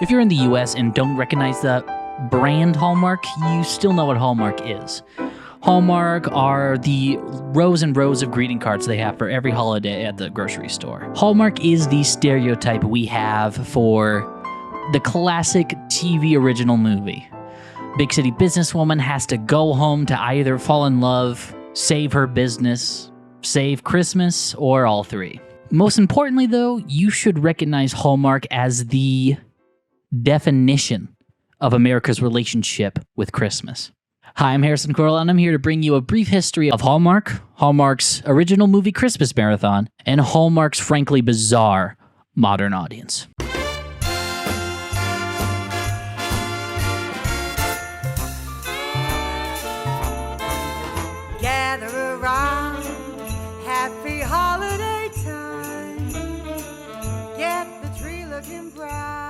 If you're in the US and don't recognize the brand Hallmark, you still know what Hallmark is. Hallmark are the rows and rows of greeting cards they have for every holiday at the grocery store. Hallmark is the stereotype we have for the classic TV original movie. Big city businesswoman has to go home to either fall in love, save her business, save Christmas, or all three. Most importantly, though, you should recognize Hallmark as the definition of America's relationship with Christmas. Hi, I'm Harrison Corll, and I'm here to bring you a brief history of Hallmark, Hallmark's original movie Christmas Marathon, and Hallmark's frankly bizarre modern audience. Gather around, happy holiday time. Get the tree looking proud.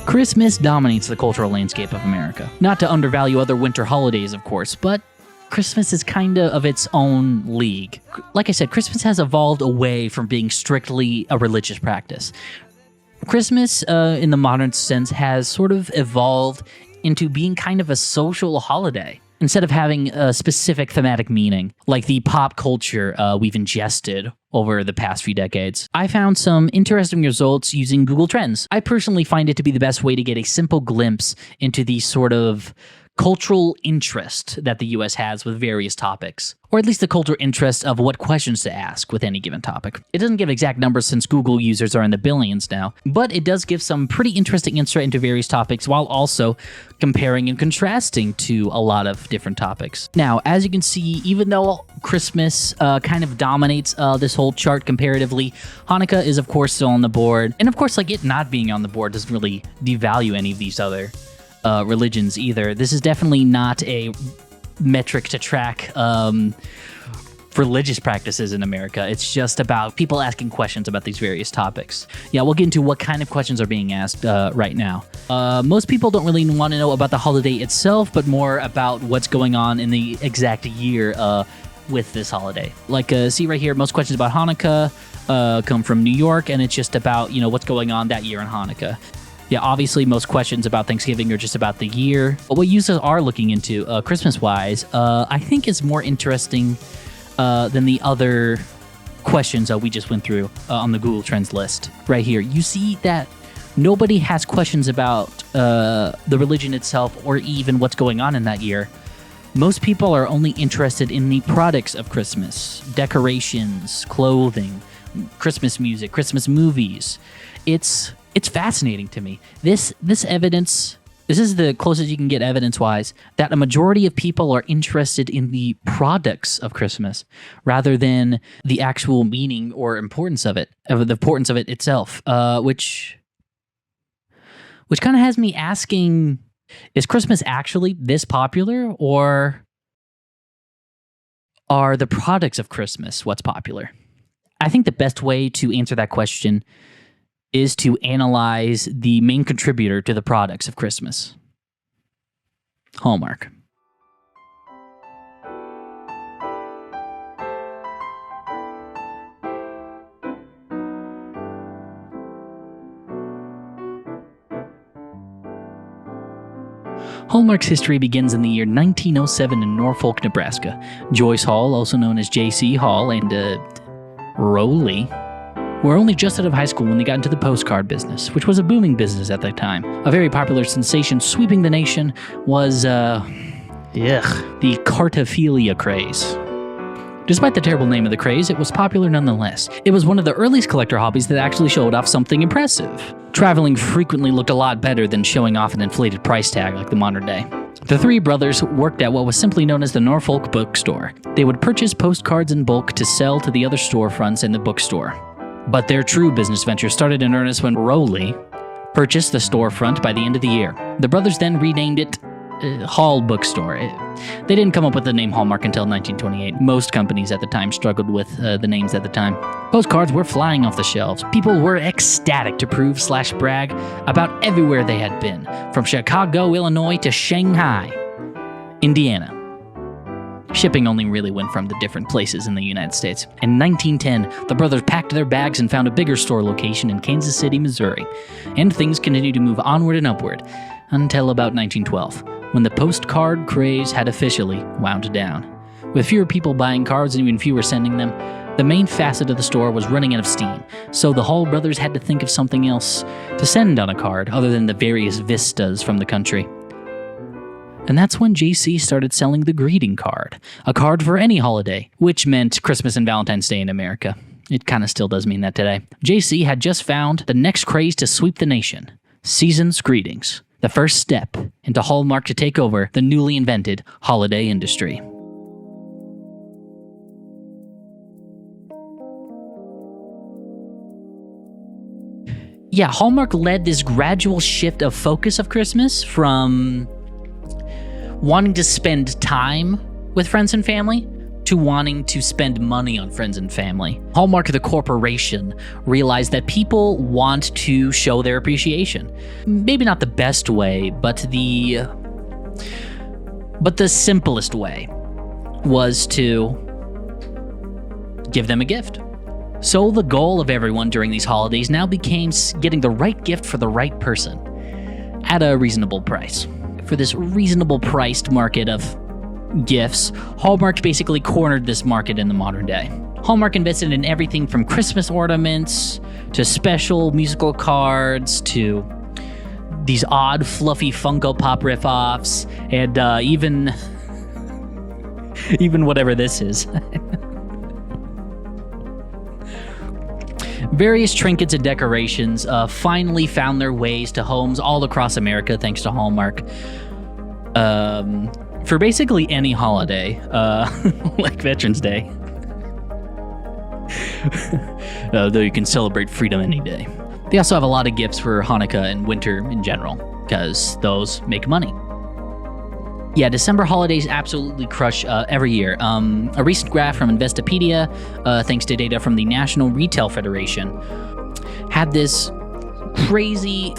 Christmas dominates the cultural landscape of America. Not to undervalue other winter holidays, of course, but Christmas is kind of its own league. Like I said, Christmas has evolved away from being strictly a religious practice. Christmas, in the modern sense, has sort of evolved into being kind of a social holiday, instead of having a specific thematic meaning, like the pop culture we've ingested over the past few decades. I found some interesting results using Google Trends. I personally find it to be the best way to get a simple glimpse into the sort of cultural interest that the US has with various topics, or at least the cultural interest of what questions to ask with any given topic. It doesn't give exact numbers since Google users are in the billions now, but it does give some pretty interesting insight into various topics while also comparing and contrasting to a lot of different topics. Now, as you can see, even though Christmas kind of dominates this whole chart comparatively, Hanukkah is of course still on the board, and of course like it not being on the board doesn't really devalue any of these other religions either. This is definitely not a metric to track religious practices in America. It's just about people asking questions about these various topics. Yeah, we'll get into what kind of questions are being asked right now. Most people don't really want to know about the holiday itself, but more about what's going on in the exact year with this holiday. Like, see right here, most questions about Hanukkah come from New York, and it's just about, what's going on that year in Hanukkah. Yeah, obviously most questions about Thanksgiving are just about the year. But what users are looking into, Christmas-wise, I think is more interesting than the other questions we just went through on the Google Trends list. Right here, you see that nobody has questions about the religion itself or even what's going on in that year. Most people are only interested in the products of Christmas, decorations, clothing, Christmas music, Christmas movies. It's fascinating to me. This evidence, this is the closest you can get evidence-wise, that a majority of people are interested in the products of Christmas rather than the actual meaning or importance of it, of the importance of it itself, which kind of has me asking, is Christmas actually this popular, or are the products of Christmas what's popular? I think the best way to answer that question is to analyze the main contributor to the products of Christmas. Hallmark. Hallmark's history begins in the year 1907 in Norfolk, Nebraska. Joyce Hall, also known as J.C. Hall, and Rowley were only just out of high school when they got into the postcard business, which was a booming business at that time. A very popular sensation sweeping the nation was, the cartophilia craze. Despite the terrible name of the craze, it was popular nonetheless. It was one of the earliest collector hobbies that actually showed off something impressive. Traveling frequently looked a lot better than showing off an inflated price tag like the modern day. The three brothers worked at what was simply known as the Norfolk Bookstore. They would purchase postcards in bulk to sell to the other storefronts in the bookstore. But their true business venture started in earnest when Rowley purchased the storefront by the end of the year. The brothers then renamed it Hall Bookstore. They didn't come up with the name Hallmark until 1928. Most companies at the time struggled with the names at the time. Postcards were flying off the shelves. People were ecstatic to prove/brag about everywhere they had been, from Chicago, Illinois to Shanghai, Indiana. Shipping only really went from the different places in the United States. In 1910, the brothers packed their bags and found a bigger store location in Kansas City, Missouri. And things continued to move onward and upward until about 1912, when the postcard craze had officially wound down. With fewer people buying cards and even fewer sending them, the main facet of the store was running out of steam, so the Hall brothers had to think of something else to send on a card other than the various vistas from the country. And that's when JC started selling the greeting card, a card for any holiday, which meant Christmas and Valentine's Day in America. It kind of still does mean that today. JC had just found the next craze to sweep the nation: season's greetings, the first step into Hallmark to take over the newly invented holiday industry. Yeah, Hallmark led this gradual shift of focus of Christmas from wanting to spend time with friends and family to wanting to spend money on friends and family. Hallmark, the corporation, realized that people want to show their appreciation. Maybe not the best way, but the simplest way was to give them a gift. So the goal of everyone during these holidays now became getting the right gift for the right person at a reasonable price. For this reasonable priced market of gifts, Hallmark basically cornered this market in the modern day. Hallmark invested in everything from Christmas ornaments to special musical cards to these odd fluffy Funko Pop ripoffs and even whatever this is. Various trinkets and decorations finally found their ways to homes all across America thanks to Hallmark. For basically any holiday, like Veterans Day. Though you can celebrate freedom any day. They also have a lot of gifts for Hanukkah and winter in general, because those make money. Yeah, December holidays absolutely crush every year. A recent graph from Investopedia, thanks to data from the National Retail Federation, had this crazy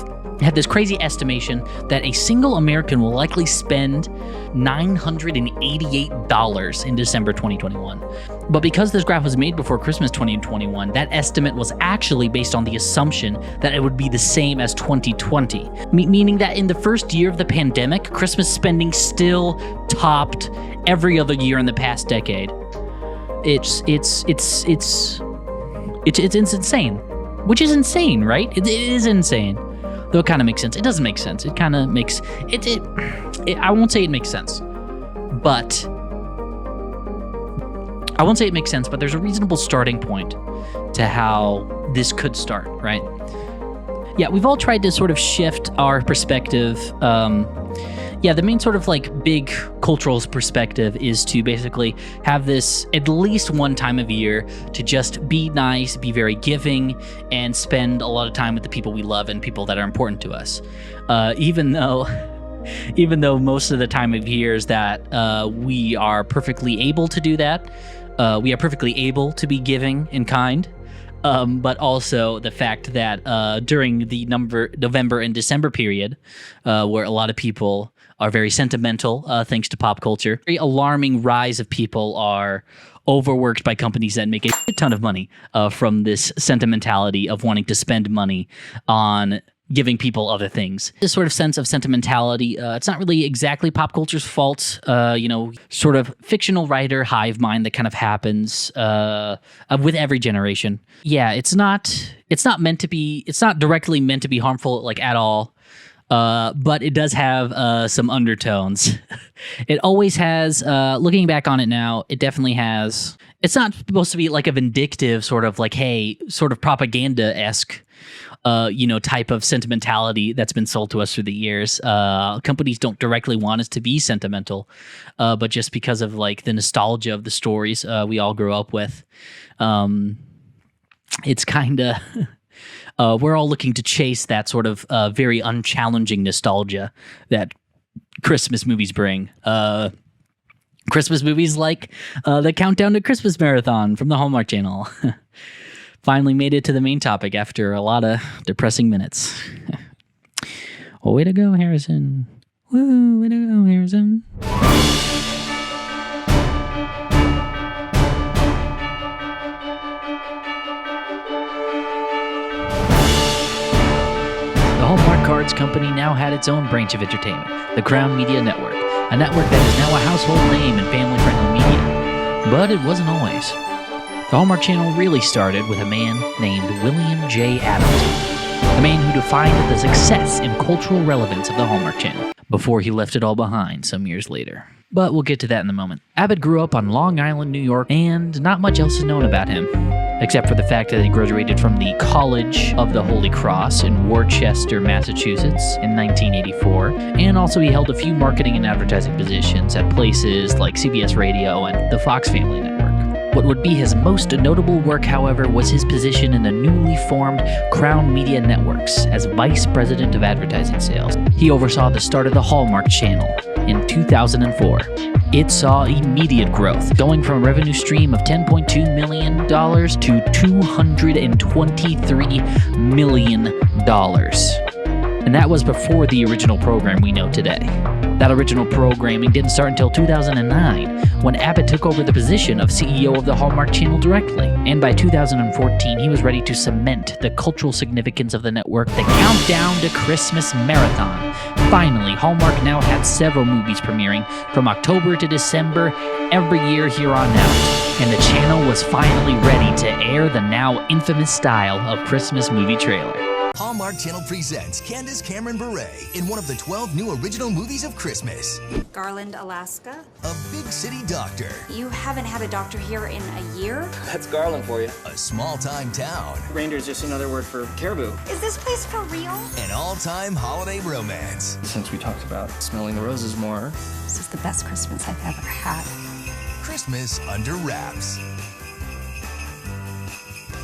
estimation that a single American will likely spend $988 in December 2021. But because this graph was made before Christmas 2021, that estimate was actually based on the assumption that it would be the same as 2020, meaning that in the first year of the pandemic, Christmas spending still topped every other year in the past decade. It's insane, which is insane, right? It is insane. Though it kind of makes sense. It doesn't make sense. It kind of makes it. I won't say it makes sense, but there's a reasonable starting point to how this could start, right? Yeah, we've all tried to sort of shift our perspective. The main sort of like big cultural perspective is to basically have this at least one time of year to just be nice, be very giving, and spend a lot of time with the people we love and people that are important to us. Even though most of the time of years that we are perfectly able to do that, we are perfectly able to be giving and kind. But also the fact that during the November and December period, where a lot of people are very sentimental, thanks to pop culture, very alarming rise of people are overworked by companies that make a ton of money from this sentimentality of wanting to spend money on giving people other things. This sort of sense of sentimentality, it's not really exactly pop culture's fault, sort of fictional writer hive mind that kind of happens with every generation. Yeah, it's not directly meant to be harmful, like, at all. But it does have some undertones. It always has, looking back on it now, it definitely has. It's not supposed to be like a vindictive sort of like, hey, sort of propaganda-esque type of sentimentality that's been sold to us through the years. Companies don't directly want us to be sentimental, but just because of like the nostalgia of the stories we all grew up with, it's kind of we're all looking to chase that sort of very unchallenging nostalgia that Christmas movies bring. Christmas movies like the Countdown to Christmas Marathon from the Hallmark Channel. Finally made it to the main topic after a lot of depressing minutes. Well, way to go, Harrison. Woo, way to go, Harrison. Cards Company now had its own branch of entertainment, the Crown Media Network, a network that is now a household name in family-friendly media. But it wasn't always. The Hallmark Channel really started with a man named William J. Adams, the man who defined the success and cultural relevance of the Hallmark Channel before he left it all behind some years later. But we'll get to that in a moment. Abbott grew up on Long Island, New York, and not much else is known about him, except for the fact that he graduated from the College of the Holy Cross in Worcester, Massachusetts in 1984, and also he held a few marketing and advertising positions at places like CBS Radio and the Fox Family Network. What would be his most notable work, however, was his position in the newly formed Crown Media Networks as Vice President of Advertising Sales. He oversaw the start of the Hallmark Channel in 2004. It saw immediate growth, going from a revenue stream of $10.2 million to $223 million. And that was before the original program we know today. That original programming didn't start until 2009, when Abbott took over the position of CEO of the Hallmark Channel directly. And by 2014, he was ready to cement the cultural significance of the network. The countdown to Christmas marathon. Finally, Hallmark now had several movies premiering from October to December every year here on out. And the channel was finally ready to air the now infamous style of Christmas movie trailer. Hallmark Channel presents Candace Cameron Bure in one of the 12 new original movies of Christmas. Garland, Alaska? A big city doctor. You haven't had a doctor here in a year? That's Garland for you. A small-time town. Reindeer is just another word for caribou. Is this place for real? An all-time holiday romance. Since we talked about smelling the roses more. This is the best Christmas I've ever had. Christmas Under Wraps.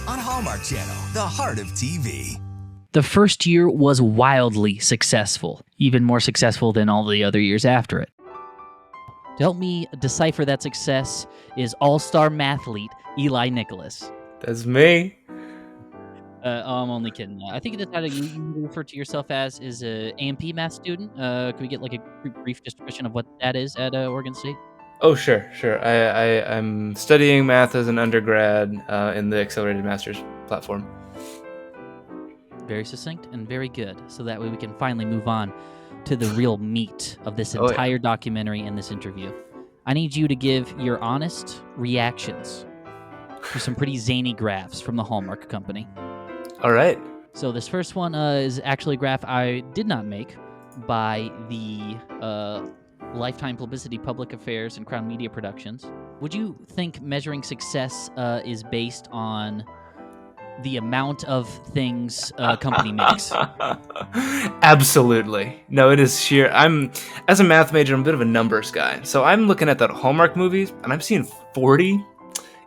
On Hallmark Channel, the heart of TV. The first year was wildly successful, even more successful than all the other years after it. To help me decipher that success is all-star mathlete Eli Nicholas. That's me. I'm only kidding. I think that's how you refer to yourself as is a AMP math student. Can we get like a brief description of what that is at Oregon State? Oh, sure. I'm studying math as an undergrad in the Accelerated Masters platform. Very succinct and very good. So that way we can finally move on to the real meat of this entire documentary and this interview. I need you to give your honest reactions to some pretty zany graphs from the Hallmark Company. All right. So this first one is actually a graph I did not make by the Lifetime Publicity Public Affairs and Crown Media Productions. Would you think measuring success is based on the amount of things a company makes? Absolutely. No, it is sheer. As a math major, I'm a bit of a numbers guy. So I'm looking at the Hallmark movies, and I'm seeing 40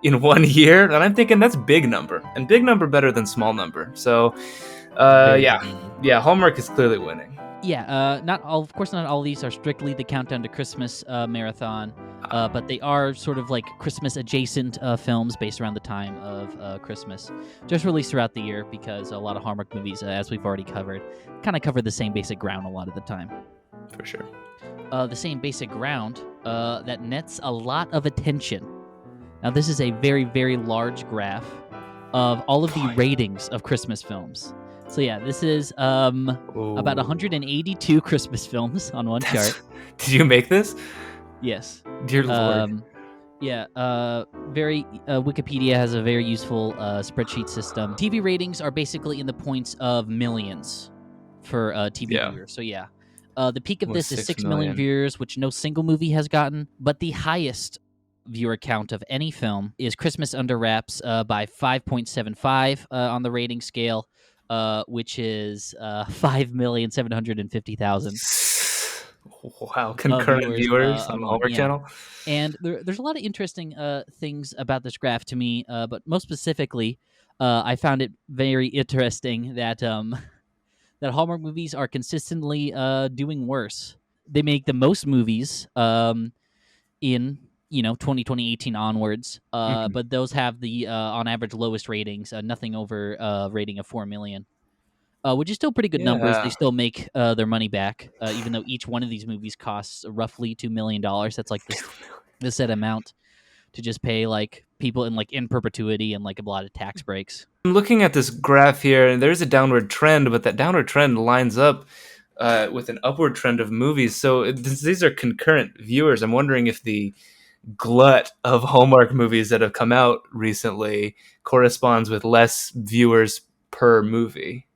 in 1 year, and I'm thinking that's big number. And big number better than small number. So, yeah, Hallmark is clearly winning. Yeah, of course, not all of these are strictly the Countdown to Christmas marathon, but they are sort of like Christmas-adjacent films based around the time of Christmas, just released throughout the year because a lot of Hallmark movies, as we've already covered, kind of cover the same basic ground a lot of the time. For sure. The same basic ground that nets a lot of attention. Now, this is a very, very large graph of all of the ratings of Christmas films. So yeah, this is about 182 Christmas films on one chart. Did you make this? Yes. Dear Lord. Wikipedia has a very useful spreadsheet system. TV ratings are basically in the points of millions for TV viewers. So yeah, the peak of this is 6 million viewers, which no single movie has gotten. But the highest viewer count of any film is Christmas Under Wraps by 5.75 on the rating scale. Which is 5,750,000. Wow, concurrent viewers on the Hallmark Channel. And there's a lot of interesting things about this graph to me, but most specifically, I found it very interesting that that Hallmark movies are consistently doing worse. They make the most movies in 2018 onwards, but those have the on average lowest ratings, nothing over a rating of 4 million, which is still pretty good numbers. They still make their money back, even though each one of these movies costs roughly $2 million. That's like the set amount to just pay like people in like in perpetuity and like a lot of tax breaks. I'm looking at this graph here, and there's a downward trend, but that downward trend lines up with an upward trend of movies. So these are concurrent viewers. I'm wondering if the glut of Hallmark movies that have come out recently corresponds with less viewers per movie.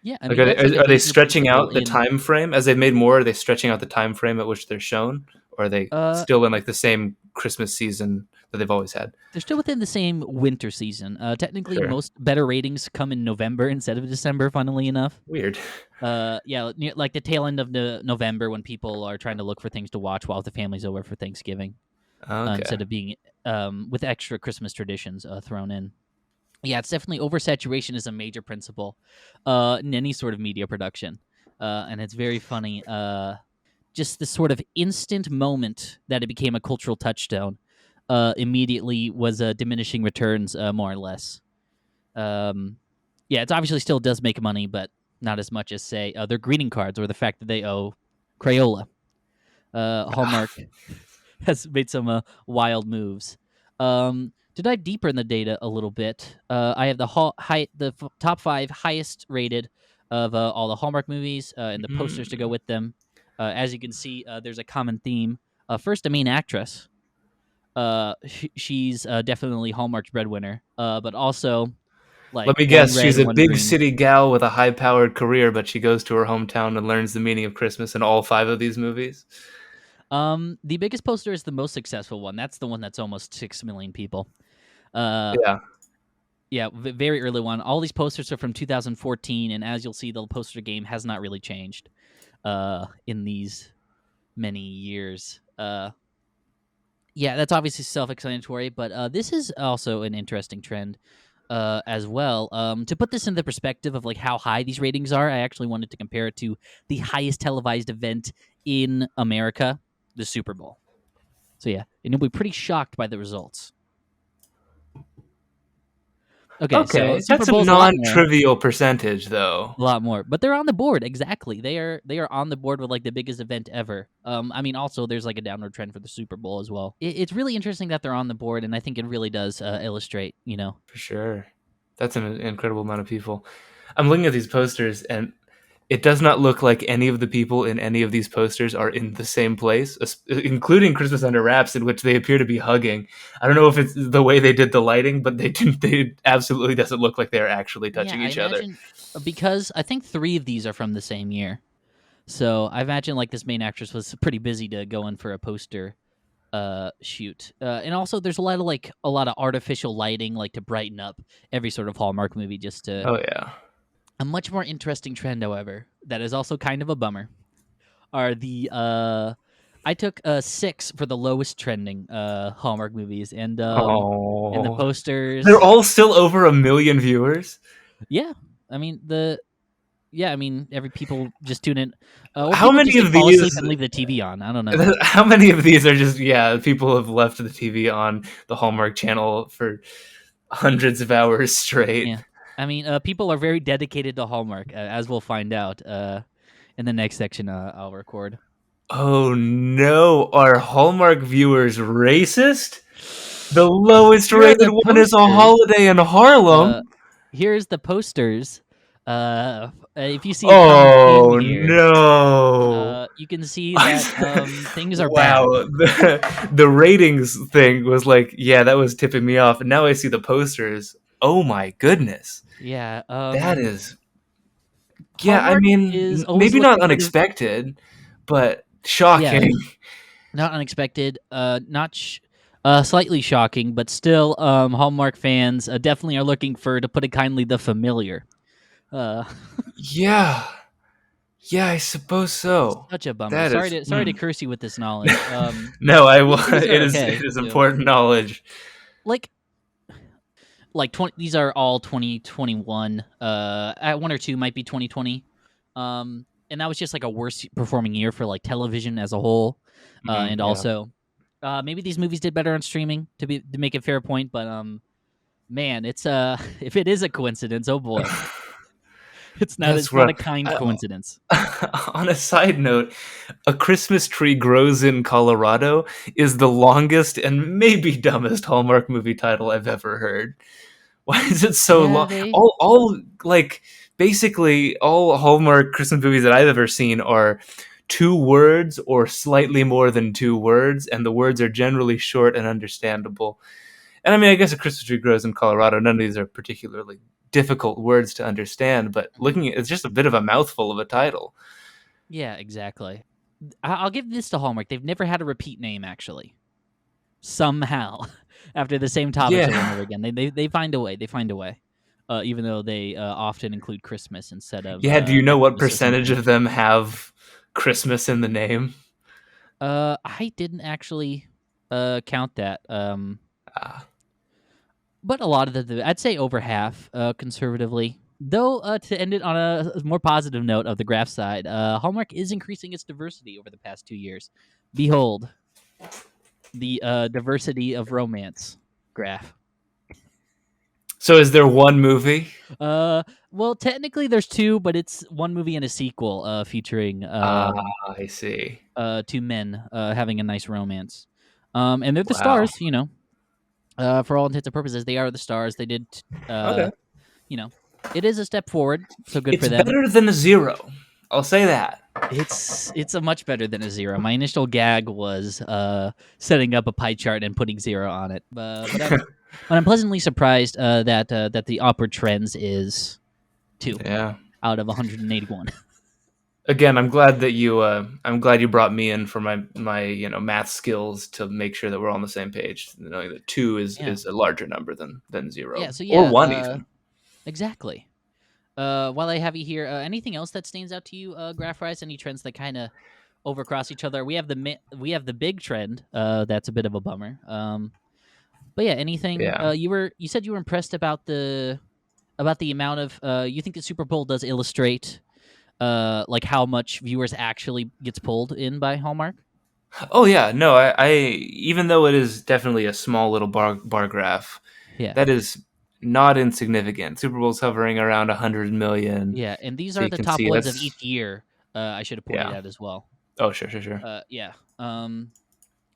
Yeah, I Like, mean that's like a are they major stretching principle out the in time frame as they've made more? Are they stretching out the time frame at which they're shown, or are they uh still in like the same Christmas season that they've always had? they're still within the same winter season. Technically, Sure. most better ratings come in November instead of December. Funnily enough, Weird. yeah, like the tail end of November when people are trying to look for things to watch while the family's over for Thanksgiving, Okay. instead of being with extra Christmas traditions thrown in. Yeah, it's definitely oversaturation is a major principle in any sort of media production, and it's very funny. Just this sort of instant moment that it became a cultural touchstone immediately was diminishing returns, more or less. Yeah, it obviously still does make money, but not as much as say their greeting cards or the fact that they owe Crayola. Hallmark has made some wild moves. To dive deeper in the data a little bit, I have the top 5 highest rated of all the Hallmark movies and the posters to go with them. As you can see, there's a common theme. First, a main actress. She's definitely Hallmark's breadwinner, but also like Let me one guess, red, she's a one big green. city gal with a high-powered career, but she goes to her hometown and learns the meaning of Christmas in all 5 of these movies. The biggest poster is the most successful one. That's the one that's almost 6 million people. Yeah. Yeah, very early one. All these posters are from 2014, and as you'll see, the poster game has not really changed in these many years. Yeah, that's obviously self-explanatory, but this is also an interesting trend as well. To put this into the perspective of like how high these ratings are, I actually wanted to compare it to the highest televised event in America, the Super Bowl. So yeah, and you'll be pretty shocked by the results. Okay, so Okay, Super that's a Bowl's a lot more. non-trivial percentage, though. A lot more, but they're on the board. Exactly, they are on the board with like the biggest event ever. I mean, also there's like a downward trend for the Super Bowl as well. It's really interesting that they're on the board, and I think it really does illustrate, For sure. That's an incredible amount of people. I'm looking at these posters, and it does not look like any of the people in any of these posters are in the same place, including Christmas Under Wraps, in which they appear to be hugging. I don't know if it's the way they did the lighting, but they absolutely doesn't look like they're actually touching I each other. imagine because I think 3 of these are from the same year, so I imagine like this main actress was pretty busy to go in for a poster shoot, and also there's a lot of artificial lighting like to brighten up every sort of Hallmark movie just to. Oh, yeah. A much more interesting trend, however, that is also kind of a bummer, are the I took 6 for the lowest trending Hallmark movies, and the Oh. posters. They're all still over 1 million viewers? Yeah, I mean every people just tune in. Or How people many just of fall asleep these- and leave the TV on? I don't know. How many of these are just, people have left the TV on the Hallmark Channel for hundreds of hours straight? Yeah, I mean people are very dedicated to Hallmark, as we'll find out in the next section I'll record. Oh no, are Hallmark viewers racist? The lowest Here are rated the one is A posters. Holiday in Harlem. Here's the posters. If you see a common Oh theme here, no. you can see that things are Wow, bad. the ratings thing was like, yeah, that was tipping me off. And now I see the posters. Oh my goodness. Yeah, That is, yeah, I Hallmark mean, is always maybe not looking for the- unexpected, but shocking. not unexpected. Slightly shocking, but still, Hallmark fans definitely are looking for, to put it kindly, the familiar. Yeah. Yeah, I suppose so. Such a bummer. That Sorry is- to curse you with this knowledge. No, I will. these are It is okay, it is too. important knowledge. like 20, these are all 2021. At 1 or 2 might be 2020. And that was just like a worse performing year for like television as a whole. And yeah. also maybe these movies did better on streaming to make it fair point, but man, it's if it is a coincidence, oh boy. It's not. That's It's not where. a kind I- coincidence. On a side note, A Christmas Tree Grows in Colorado is the longest and maybe dumbest Hallmark movie title I've ever heard. Why is it so Yeah, long? they. All like basically all Hallmark Christmas movies that I've ever seen are 2 words or slightly more than 2 words, and the words are generally short and understandable. And I mean, I guess A Christmas Tree Grows in Colorado. None of these are particularly difficult words to understand, but looking at it's just a bit of a mouthful of a title. Yeah, exactly. I'll give this to Hallmark. They've never had a repeat name actually. Somehow, after the same topics over and over Yeah. again, they find a way. They find a way. Even though they often include Christmas instead of Yeah, do you know what Xmas or percentage something. of them have Christmas in the name? I didn't actually count that. Ah. But a lot of I'd say over half, conservatively. Though, to end it on a more positive note of the graph side, Hallmark is increasing its diversity over the past 2 years. Behold, the diversity of romance graph. So is there one movie? Well, technically there's two, but it's one movie and a sequel, featuring Ah, I see. two men having a nice romance. And they're the Wow. stars, for all intents and purposes, they are the stars. They did, Okay. you know, it is a step forward, so good It's for them. better than a zero. I'll say that. It's a much better than a zero. My initial gag was setting up a pie chart and putting zero on it, but I'm pleasantly surprised that the upward trends is 2 Yeah. out of 181. Again, I'm glad you brought me in for my math skills to make sure that we're all on the same page. Knowing that two is Yeah, is a larger number than zero yeah. So or yeah, one even. exactly. While I have you here, anything else that stands out to you, Graph Rise? Any trends that kind of overcross each other? We have the big trend. That's a bit of a bummer. But yeah, anything? Yeah. You said you were impressed about the amount of. You think the Super Bowl does illustrate like how much viewers actually gets pulled in by Hallmark? Oh yeah. No, I even though it is definitely a small little bar graph, Yeah, that is not insignificant. Super Bowl's hovering around 100 million, yeah. And these so are you the can top see ones of that's each year. I should have pointed yeah. out as well. Oh sure. Yeah.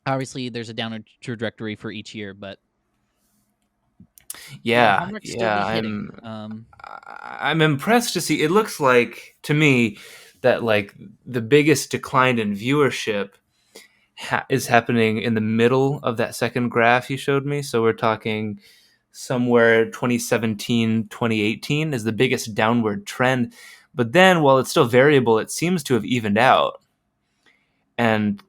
Obviously, there's a downward trajectory for each year, but yeah, Yeah, Hallmark's still yeah. be hitting. I'm impressed to see. It looks like to me that like the biggest decline in viewership is happening in the middle of that second graph you showed me. So we're talking somewhere 2017, 2018 is the biggest downward trend. But then while it's still variable, it seems to have evened out. And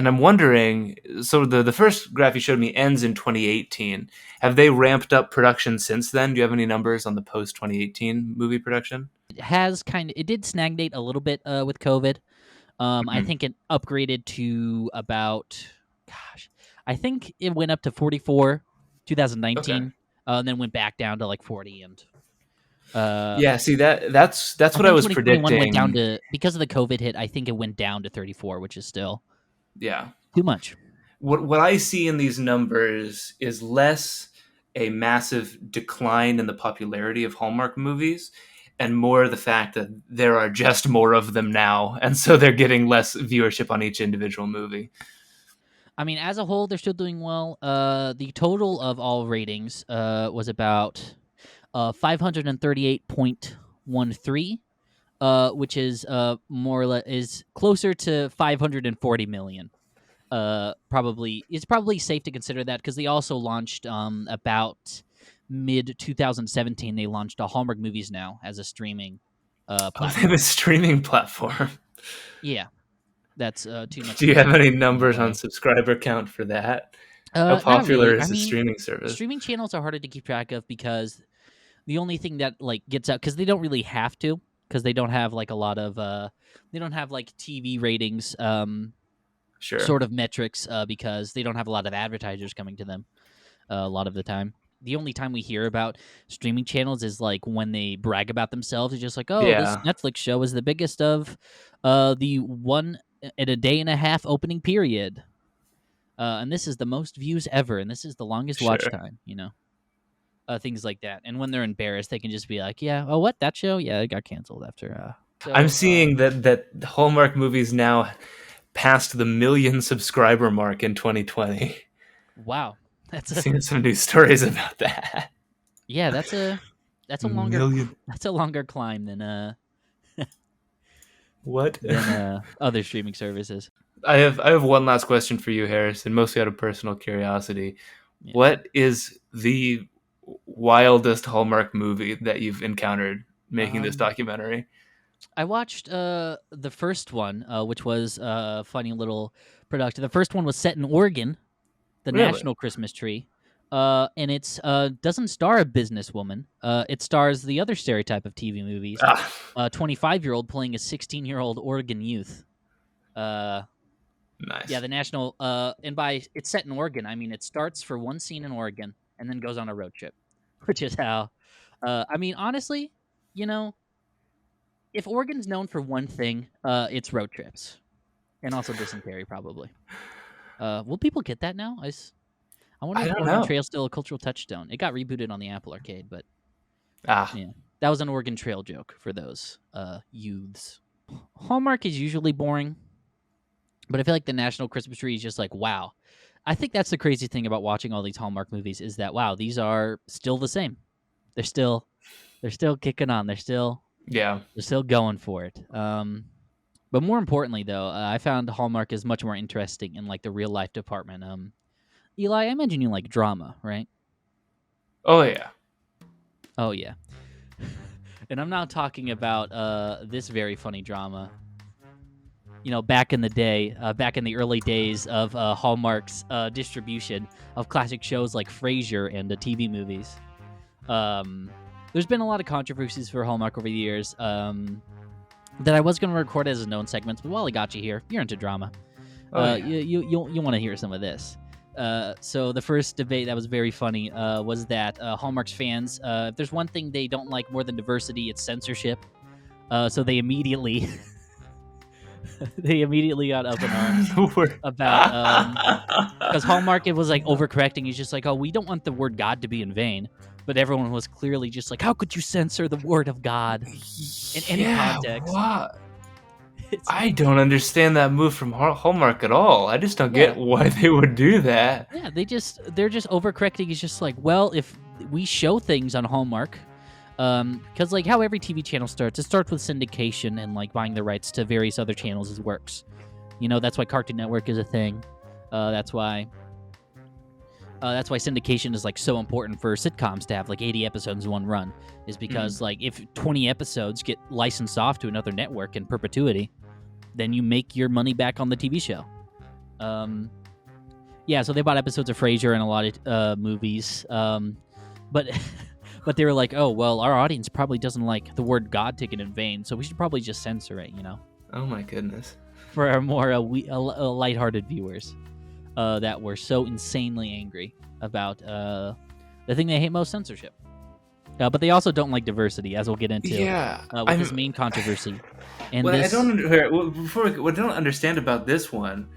I'm wondering, so the first graph you showed me ends in 2018. Have they ramped up production since then? Do you have any numbers on the post 2018 movie production? It did stagnate a little bit with COVID. I Mhm. think it upgraded to about, gosh, I think it went up to 44, Okay. 2019, and then went back down to like 40, and uh, Yeah, see that's I what I think was 2021 went down predicting. to, because of the COVID hit. I think it went down to 34, which is still Yeah. too much. What I see in these numbers is less a massive decline in the popularity of Hallmark movies and more the fact that there are just more of them now, and so they're getting less viewership on each individual movie. I mean, as a whole, they're still doing well. The total of all ratings was about 538.13, which is more or less is closer to 540 million. Probably it's probably safe to consider that because they also launched about mid 2017. They launched a Hallmark Movies Now as a streaming Oh, they have a platform. streaming platform. Yeah, that's too much Do you have information any to give numbers on away. subscriber count for that? How Not popular really. I is the mean, streaming service? streaming channels are harder to keep track of because the only thing that like gets out, because they don't really have to, because they don't have like a lot of they don't have like TV ratings Sure. sort of metrics, because they don't have a lot of advertisers coming to them a lot of the time. The only time we hear about streaming channels is like when they brag about themselves. It's just like, oh, this Yeah, Netflix show is the biggest of the one in a day and a half opening period, and this is the most views ever, and this is the longest watch sure. time. things like that. And when they're embarrassed, they can just be like, "Yeah, oh, what, that show? Yeah, it got canceled after." I'm seeing that Hallmark movies now passed the 1 million subscriber mark in 2020. Wow, that's a Seeing some news stories about that. yeah, that's a longer Million. that's a longer climb What? than other streaming services. I have one last question for you, Harrison, mostly out of personal curiosity. Yeah. What is the wildest Hallmark movie that you've encountered making this documentary? I watched the first one, which was a funny little production. The first one was set in Oregon, the Really? national Christmas tree. And it's doesn't star a businesswoman. It stars the other stereotype of TV movies, Ah, a 25-year-old playing a 16-year-old Oregon youth. nice. Yeah, the national. And by it's set in Oregon, I mean it starts for one scene in Oregon and then goes on a road trip, which is how. I mean, honestly, you know, if Oregon's known for one thing, it's road trips, and also dysentery, probably. Will people get that now? I wonder I if don't Oregon know. Trail's still a cultural touchstone. It got rebooted on the Apple Arcade, but Ah, yeah, that was an Oregon Trail joke for those youths. Hallmark is usually boring, but I feel like the National Christmas Tree is just like, wow. I think that's the crazy thing about watching all these Hallmark movies is that, wow, these are still the same. They're still kicking on. They're still yeah. going for it. But more importantly, though, I found Hallmark is much more interesting in like the real life department. Eli, I imagine you like drama, right? Oh yeah. Oh yeah. And I'm not talking about this very funny drama. You know, back in the day, back in the early days of Hallmark's distribution of classic shows like Frasier and the TV movies. There's been a lot of controversies for Hallmark over the years that I was going to record as known segments, but while I got you here, you're into drama. Oh, yeah. You want to hear some of this. So the first debate that was very funny was that Hallmark's fans, if there's one thing they don't like more than diversity, it's censorship. So they immediately got up in arms about because Hallmark, it was like overcorrecting. He's just like, oh, we don't want the word God to be in vain. But everyone was clearly just like, how could you censor the word of God in any context? What? I don't understand that move from Hallmark at all. I just don't get why they would do that. Yeah, they're just overcorrecting. It's just like, well, if we show things on Hallmark, because like how every TV channel starts, it starts with syndication and like buying the rights to various other channels as works. You know, that's why Cartoon Network is a thing. That's why syndication is like so important for sitcoms to have like 80 episodes in one run, is because like if 20 episodes get licensed off to another network in perpetuity, then you make your money back on the TV show. Yeah, so they bought episodes of Frasier and a lot of movies, but they were like, oh well, our audience probably doesn't like the word God taken in vain, so we should probably just censor it, you know. Oh my goodness. For our more lighthearted viewers. That were so insanely angry about the thing they hate most, censorship. But they also don't like diversity, as we'll get into with this main controversy. And what I don't understand about this one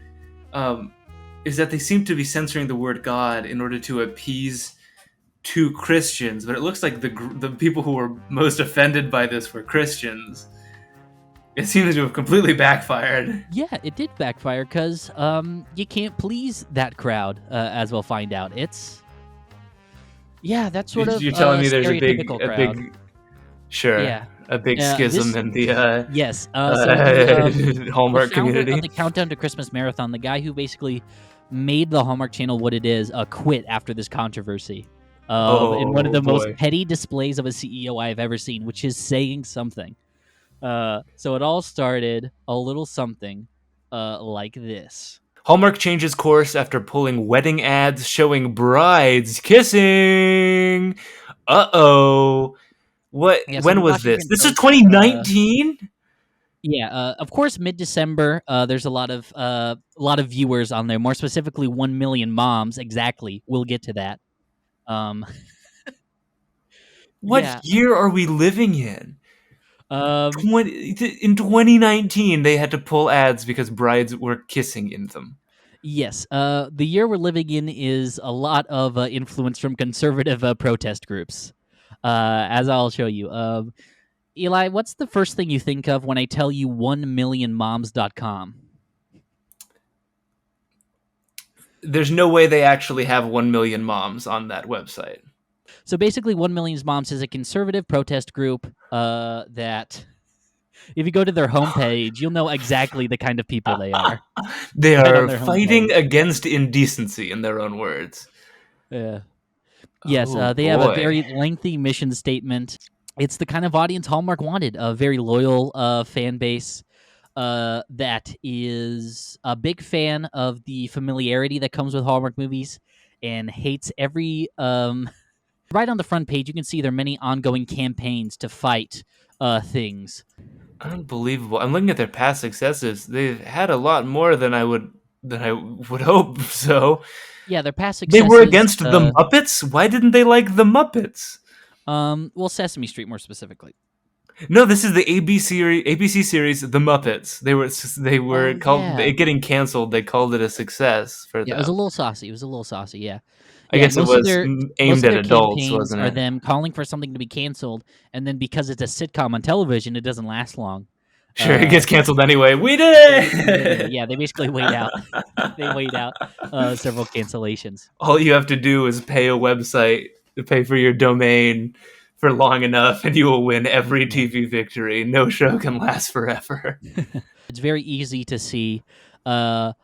is that they seem to be censoring the word God in order to appease two Christians, but it looks like the people who were most offended by this were Christians. It seems to have completely backfired. Yeah, it did backfire because you can't please that crowd, as we'll find out. It's that's sort of you're telling me there's a big schism in the yes Hallmark the founder community. Of the Countdown to Christmas Marathon, the guy who basically made the Hallmark Channel what it is, quit after this controversy. In one of the most petty displays of a CEO I've ever seen, which is saying something. So it all started a little something like this. Hallmark changes course after pulling wedding ads showing brides kissing. Uh-oh. What? Yeah, so when was Washington this? This is Post, 2019? Of course, mid-December. There's a lot of viewers on there. More specifically, 1 million moms. Exactly. We'll get to that. What year are we living in? In 2019, they had to pull ads because brides were kissing in them. Yes, the year we're living in is a lot of influence from conservative protest groups, as I'll show you. Eli, what's the first thing you think of when I tell you 1millionmoms.com? There's no way they actually have 1 million moms on that website. So basically, 1 Million Moms is a conservative protest group that, if you go to their homepage, you'll know exactly the kind of people they are. They Right on are their fighting homepage. against indecency, in their own words. Yeah. Yes, Oh they have a boy. very lengthy mission statement. It's the kind of audience Hallmark wanted, a very loyal fan base that is a big fan of the familiarity that comes with Hallmark movies and hates every. Right on the front page, you can see there are many ongoing campaigns to fight things. Unbelievable. I'm looking at their past successes. They've had a lot more than I would hope. So Yeah, their past they were successes. against the Muppets. Why didn't they like the Muppets? Well, Sesame Street more specifically. No, this is the ABC series, The Muppets. They were Oh called yeah, it getting canceled. They called it a success for yeah. It was a them. little saucy. It was a little saucy. Yeah, I yeah. guess it Most of was their most aimed of at their adults, campaigns wasn't are it? them calling for something to be canceled, and then because it's a sitcom on television, it doesn't last long. Sure, it gets canceled anyway. We They did cancel it anyway. it. Yeah, they basically wait out. They wait out several cancellations. All you have to do is pay for your domain for long enough, and you will win every Yeah. TV victory. No show can last forever. It's very easy to see the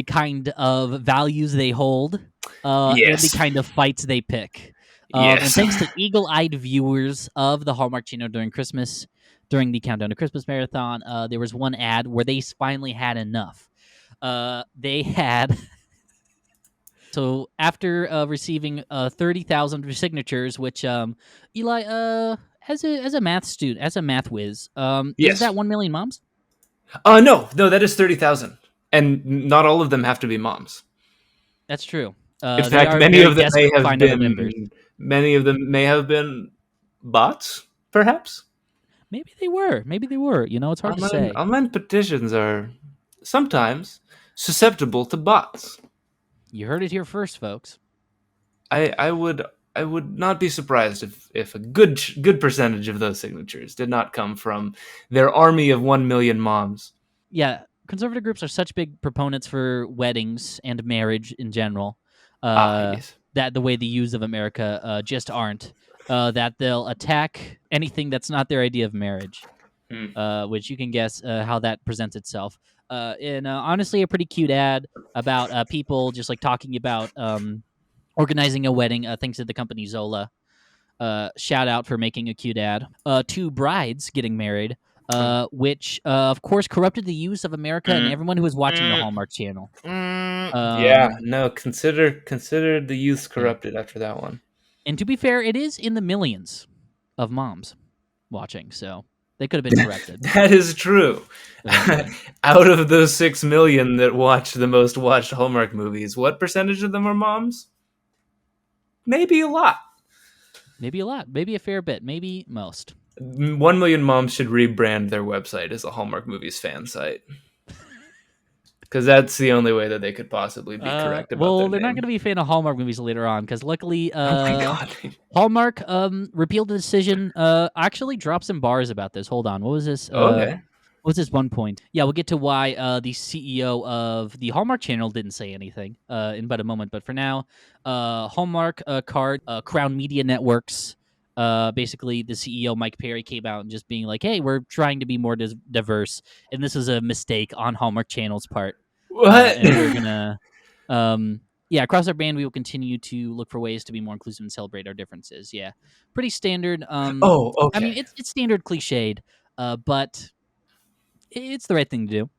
kind of values they hold and the Yes. kind of fights they pick. And Yes. thanks to eagle-eyed viewers of the Hallmark Channel during Christmas, during the Countdown to Christmas marathon, there was one ad where they finally had enough. They had so after receiving 30,000 signatures, which Eli, as a math student, as a math whiz, is Yes. that 1 million moms? No, that is 30,000, and not all of them have to be moms. That's true. In They fact, are many very of them may desperate to have find other members. been bots, perhaps. Maybe they were. Maybe they were. You know, it's hard to say. Online petitions are sometimes susceptible to bots. You heard it here first, folks. I would not be surprised if a good percentage of those signatures did not come from their army of 1 million moms. Yeah, conservative groups are such big proponents for weddings and marriage in general. Yes. That the way the youths of America just aren't. That they'll attack anything that's not their idea of marriage. Which you can guess how that presents itself. And honestly, a pretty cute ad about people just like talking about organizing a wedding, thanks to the company Zola. Shout out for making a cute ad. Two brides getting married, which of course corrupted the youth of America and everyone who was watching the Hallmark Channel. Yeah, no, consider the youth Yeah. corrupted after that one. And to be fair, it is in the millions of moms watching, so they could have been corrected. That is true. eventually. Out of those 6 million that watched the most watched Hallmark movies, what percentage of them are moms? Maybe a lot. Maybe a lot, maybe a fair bit, maybe most. 1 million moms should rebrand their website as a Hallmark Movies fan site. Because that's the only way that they could possibly be correct about well, their they're not name. going to be a fan of Hallmark movies later on because luckily, Oh my god. Hallmark repealed the decision. Actually, dropped some bars about this. Hold on, what was this? Okay. What was this one point? Yeah, we'll get to why the CEO of the Hallmark Channel didn't say anything in about a moment. But for now, Hallmark card, Crown Media Networks. Basically, the CEO Mike Perry came out and just being like, "Hey, we're trying to be more diverse, and this is a mistake on Hallmark Channel's part." What? And we're gonna, across our band, we will continue to look for ways to be more inclusive and celebrate our differences. Yeah, pretty standard. Oh, okay. I mean, it's standard cliched, but it's the right thing to do.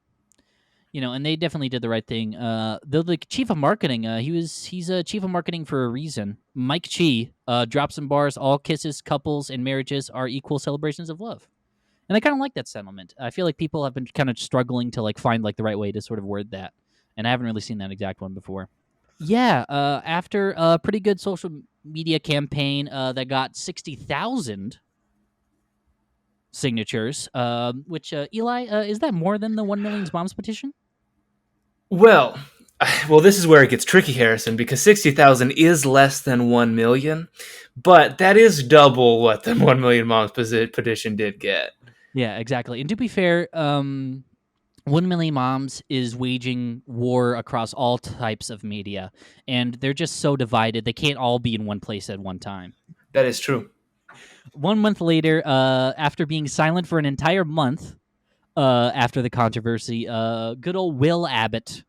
You know, and they definitely did the right thing. Though the chief of marketing, he's a chief of marketing for a reason. Mike Chi dropped some bars. All kisses, couples, and marriages are equal celebrations of love. And I kind of like that sentiment. I feel like people have been kind of struggling to like find like the right way to sort of word that, and I haven't really seen that exact one before. Yeah, after a pretty good social media campaign that got 60,000 signatures, which Eli, is that more than the 1 Million Moms petition? Well, Well, this is where it gets tricky, Harrison, because 60,000 is less than 1 million, but that is double what the 1 million moms petition did get. Yeah, exactly. And to be fair, 1 Million Moms is waging war across all types of media, and they're just so divided. They can't all be in one place at one time. That is true. 1 month later, after being silent for an entire month after the controversy, good old Will Abbott.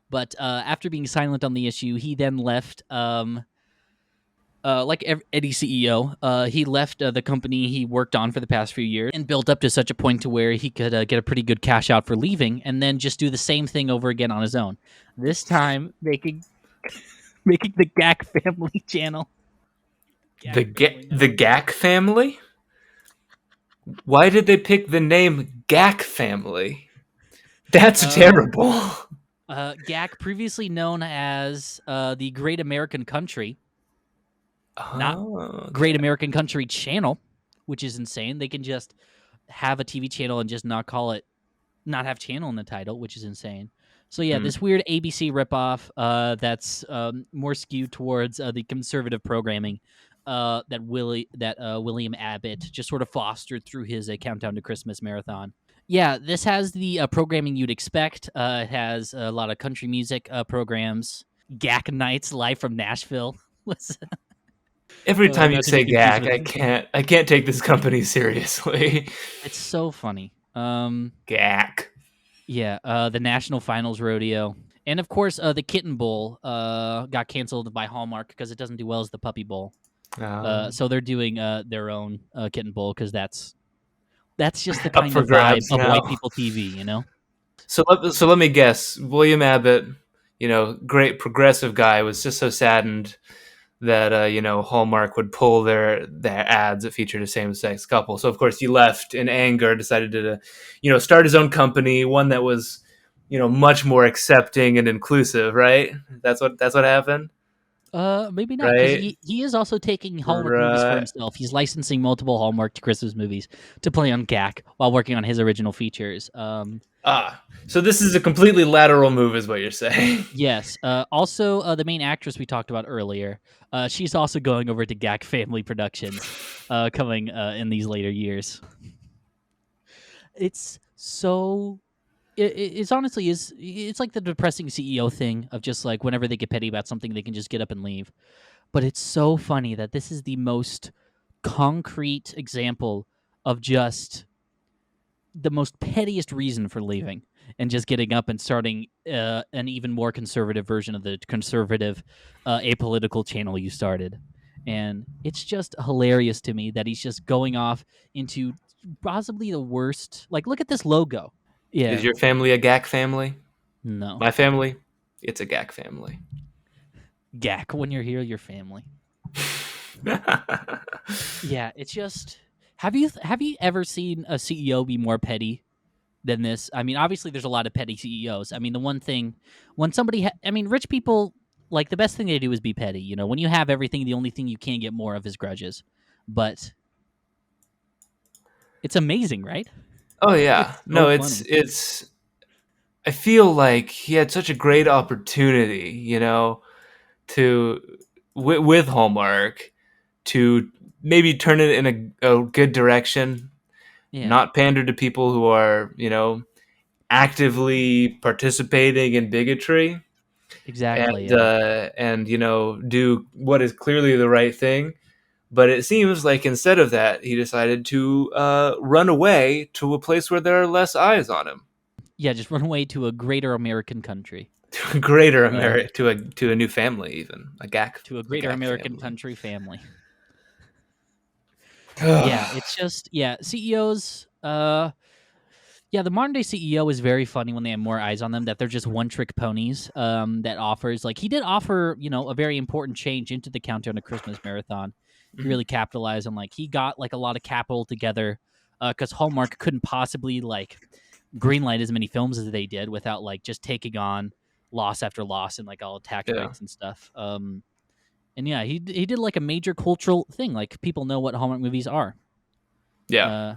But after being silent on the issue, he then left. Like any CEO, he left the company he worked on for the past few years and built up to such a point to where he could get a pretty good cash out for leaving, and then just do the same thing over again on his own. This time, making the GAC Family channel. The Gack family? Why did they pick the name Gack family? That's terrible. GAC, previously known as the Great American Country, not Oh, Great American Country Channel, which is insane. They can just have a TV channel and just not have channel in the title, which is insane. So yeah, this weird ABC ripoff that's more skewed towards the conservative programming that William Abbott just sort of fostered through his Countdown to Christmas marathon. Yeah, this has the programming you'd expect. It has a lot of country music programs. GAC Nights live from Nashville. Every time you not to say be confused Gack, with- I can't take this company seriously. It's so funny. Gack. Yeah, the National Finals Rodeo. And of course, the Kitten Bowl got canceled by Hallmark because it doesn't do well as the Puppy Bowl. So they're doing their own Kitten Bowl because that's just the kind for of vibe grabs of now. white people TV, you know? So let me guess. William Abbott, great progressive guy, was just so saddened that Hallmark would pull their ads that featured a same-sex couple. So of course he left in anger, decided to start his own company, one that was much more accepting and inclusive. Right? That's what happened. Maybe not, because Right? he is also taking Hallmark movies for Right. himself. He's licensing multiple Hallmark Christmas movies to play on GAC while working on his original features. So this is a completely lateral move, is what you're saying. Yes. Also, the main actress we talked about earlier, she's also going over to GAC Family Productions, coming in these later years. It's so. It's honestly it's like the depressing CEO thing of just like whenever they get petty about something, they can just get up and leave. But it's so funny that this is the most concrete example of just the most pettiest reason for leaving and just getting up and starting an even more conservative version of the conservative apolitical channel you started. And it's just hilarious to me that he's just going off into possibly the worst. Like, look at this logo. Yeah. Is your family a Gack family? No. My family, it's a Gack family. GAC, when you're here, your family. Yeah, it's just. Have you ever seen a CEO be more petty than this? I mean, obviously, there's a lot of petty CEOs. I mean, the one thing when somebody, rich people, like the best thing they do is be petty. You know, when you have everything, the only thing you can get more of is grudges. But it's amazing, right? Oh yeah, It's so no, funny. it's. I feel like he had such a great opportunity, to with Hallmark to maybe turn it in a good direction, Yeah, not pander to people who are, actively participating in bigotry, exactly. and do what is clearly the right thing. But it seems like instead of that, he decided to run away to a place where there are less eyes on him. Yeah, just run away to a greater American country, To a greater America, to a new family, even a GAC, to a greater GAC American family. country family. Yeah, it's just CEOs. The modern day CEO is very funny when they have more eyes on them. That they're just one trick ponies. That offers like he did offer a very important change into the Countdown to Christmas marathon. He really capitalized on he got a lot of capital together because Hallmark couldn't possibly greenlight as many films as they did without just taking on loss after loss and all tax breaks and stuff. And yeah, he did a major cultural thing. Like people know what Hallmark movies are. Yeah.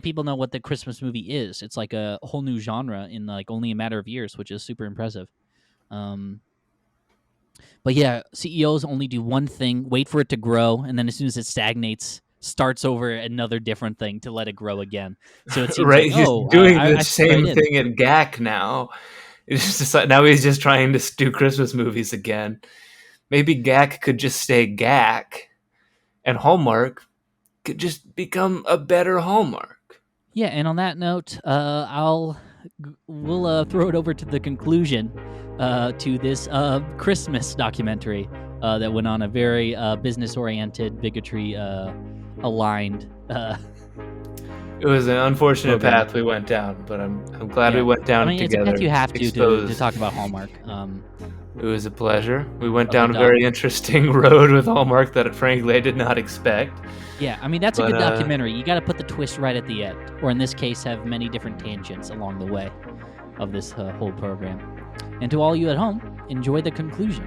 People know what the Christmas movie is. It's like a whole new genre in only a matter of years, which is super impressive. But yeah, CEOs only do one thing, wait for it to grow, and then as soon as it stagnates, starts over another different thing to let it grow again. So it seems Right, like, he's oh, doing the I fit right same in. thing at GAC now. It's just like, now he's just trying to do Christmas movies again. Maybe GAC could just stay GAC, and Hallmark could just become a better Hallmark. Yeah, and on that note, we'll throw it over to the conclusion to this Christmas documentary that went on a very business-oriented, bigotry-aligned. It was an unfortunate Program. path we went down, but I'm glad Yeah. we went down I mean, together. it's a path you have to exposed. talk about Hallmark. It was a pleasure. We went Of down the a very doc. interesting road with Hallmark that frankly I did not expect. Yeah, I mean, that's a But, good documentary. You got to put the twist right at the end, or in this case, have many different tangents along the way of this whole program. And to all you at home, enjoy the conclusion.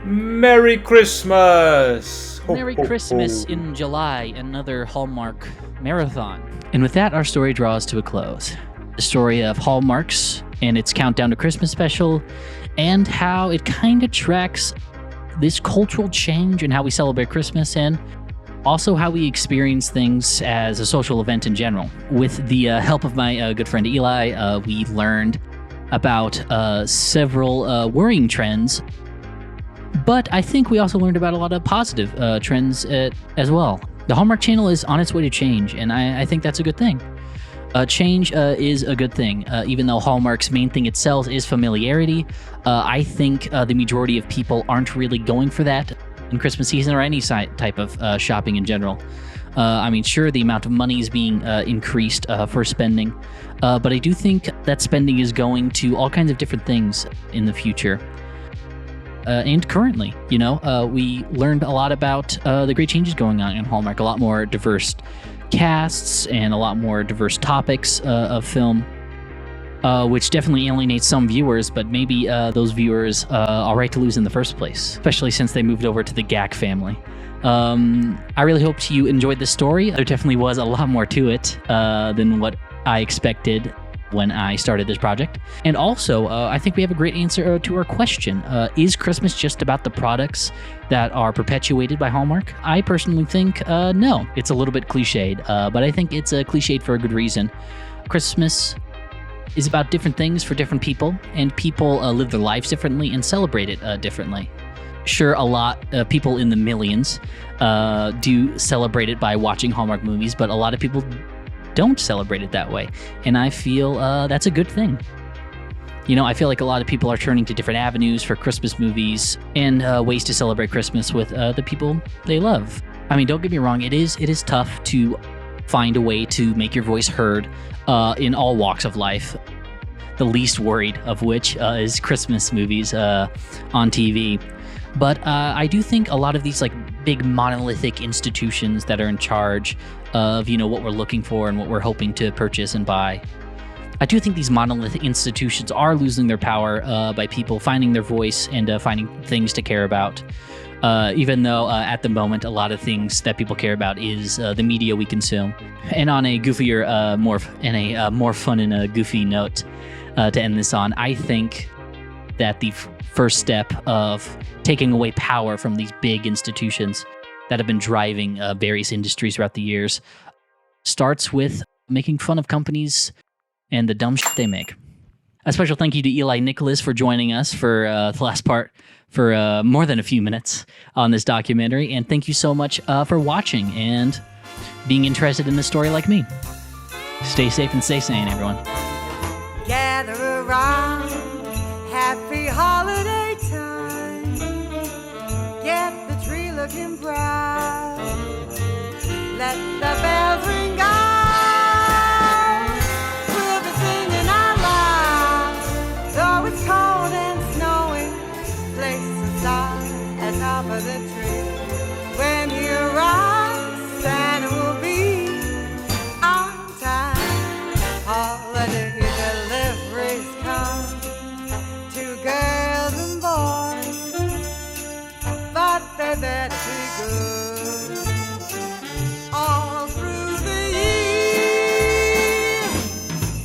Merry Christmas! Ho, Merry ho, Christmas ho. in July, another Hallmark marathon. And with that, our story draws to a close. The story of Hallmark's and its Countdown to Christmas special, and how it kind of tracks this cultural change and how we celebrate Christmas, and also how we experience things as a social event in general. With the help of my good friend Eli, we learned about several worrying trends, but I think we also learned about a lot of positive trends as well. The Hallmark Channel is on its way to change, and I think that's a good thing. Change is a good thing, even though Hallmark's main thing itself is familiarity. I think the majority of people aren't really going for that in Christmas season or any type of shopping in general. I mean, sure, the amount of money is being increased for spending, but I do think that spending is going to all kinds of different things in the future. And currently, we learned a lot about the great changes going on in Hallmark, a lot more diverse casts and a lot more diverse topics of film, which definitely alienates some viewers, but maybe those viewers are right to lose in the first place, especially since they moved over to the GAC family. I really hope you enjoyed this story. There definitely was a lot more to it than what I expected when I started this project. And also, I think we have a great answer to our question. Is Christmas just about the products that are perpetuated by Hallmark? I personally think no. It's a little bit cliched, but I think it's cliched for a good reason. Christmas is about different things for different people, and people live their lives differently and celebrate it differently. Sure, a lot of people in the millions do celebrate it by watching Hallmark movies, but a lot of people don't celebrate it that way, and I feel that's a good thing. I feel like a lot of people are turning to different avenues for Christmas movies and ways to celebrate Christmas with the people they love. I mean, don't get me wrong, it is tough to find a way to make your voice heard in all walks of life, the least worried of which is Christmas movies on TV. But I do think a lot of these big monolithic institutions that are in charge of what we're looking for and what we're hoping to purchase and buy, I do think these monolithic institutions are losing their power by people finding their voice and finding things to care about. Even though at the moment a lot of things that people care about is the media we consume. And on a goofier, more fun and a goofy note to end this on, I think that the first step of taking away power from these big institutions that have been driving various industries throughout the years starts with making fun of companies and the dumb shit they make. A special thank you to Eli Nicholas for joining us for the last part for more than a few minutes on this documentary, and thank you so much for watching and being interested in this story like me. Stay safe and stay sane, everyone. Gather around, happy holiday time. Get the tree looking bright. Let the bells ring out. We'll be singing out loud. Though it's cold and snowing, place aside at top of the tree. When you arrive, Santa will be on time. Holiday deliveries come to girls and boys, but they better be good.